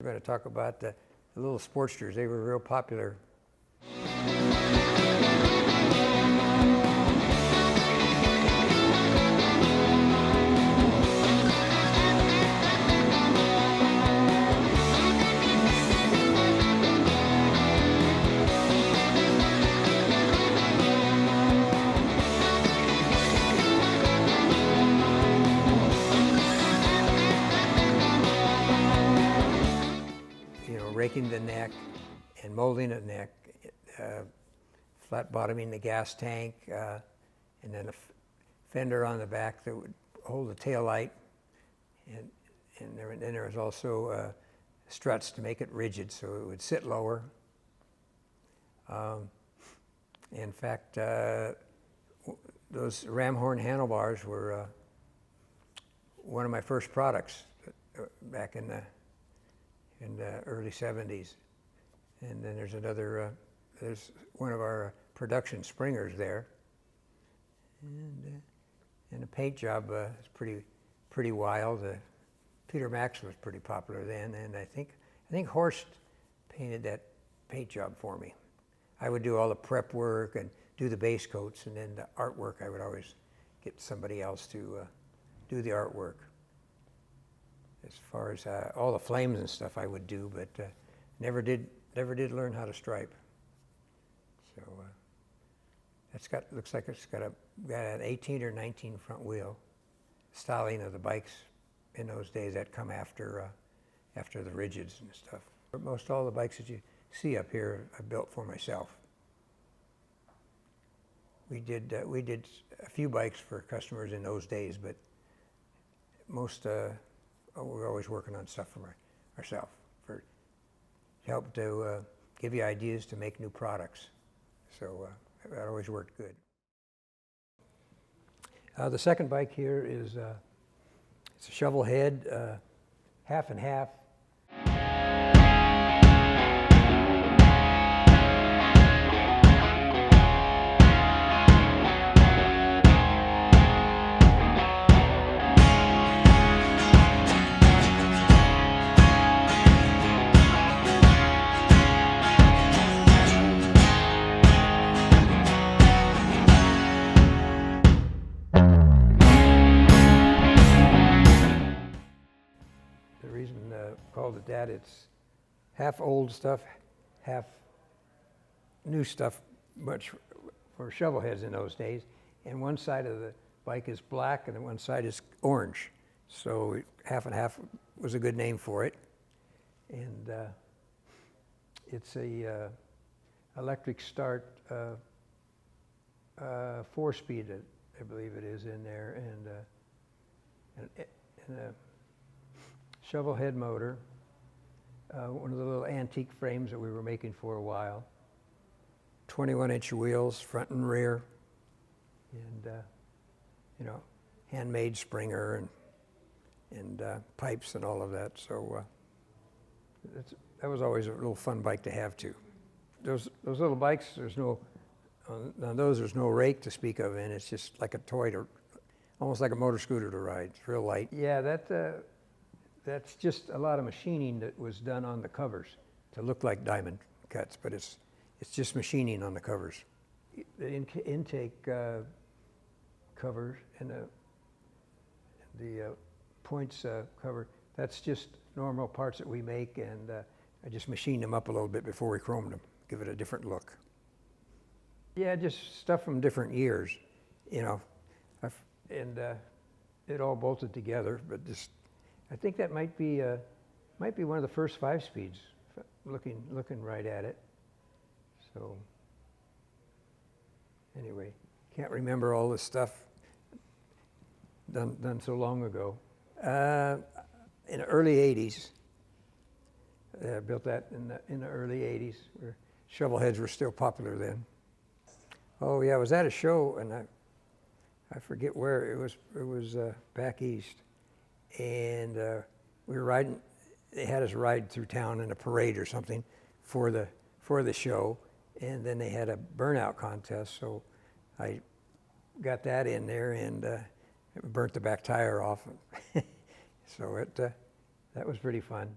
We're going to talk about the little Sportsters. They were real popular. Raking the neck and molding the neck, flat bottoming the gas tank, and then a fender on the back that would hold the tail light, and then there was also struts to make it rigid so it would sit lower. In fact, those ram horn handlebars were one of my first products back in the early 70s. And then there's another, there's one of our production springers there. And the paint job is pretty wild. Peter Max was pretty popular then, and I think Horst painted that paint job for me. I would do all the prep work and do the base coats, and then the artwork I would always get somebody else to do the artwork. As far as all the flames and stuff I would do, but never did learn how to stripe. So looks like it's got an 18 or 19 front wheel. Styling of the bikes in those days that come after the rigids and stuff. Most all the bikes that you see up here I built for myself. We did a few bikes for customers in those days, but most. We're always working on stuff for ourselves, to help to give you ideas to make new products. So that always worked good. The second bike here is it's a shovel head, half and half. Called it that. It's half old stuff, half new stuff, much for shovel heads in those days. And one side of the bike is black and then one side is orange. So half and half was a good name for it. And it's a electric start 4-speed, I believe it is in there, and a shovel head motor, one of the little antique frames that we were making for a while, 21-inch wheels, front and rear, and handmade springer and pipes and all of that. So that was always a little fun bike to have too. Those little bikes, there's no rake to speak of, and it's just like a toy almost like a motor scooter to ride. It's real light. Yeah, that's just a lot of machining that was done on the covers to look like diamond cuts, but it's just machining on the covers. The intake covers and the points cover, that's just normal parts that we make, and I just machined them up a little bit before we chromed them, give it a different look. Yeah, just stuff from different years, and it all bolted together, but just. I think that might be one of the first 5-speeds, looking right at it. So anyway, can't remember all this stuff done so long ago. In the early 80s, I built that in the early 80s, where shovel heads were still popular then. Oh yeah, I was at a show, and I forget where it was. It was back east. And we were riding, they had us ride through town in a parade or something for the show, and then they had a burnout contest, so I got that in there and it burnt the back tire off. So that was pretty fun.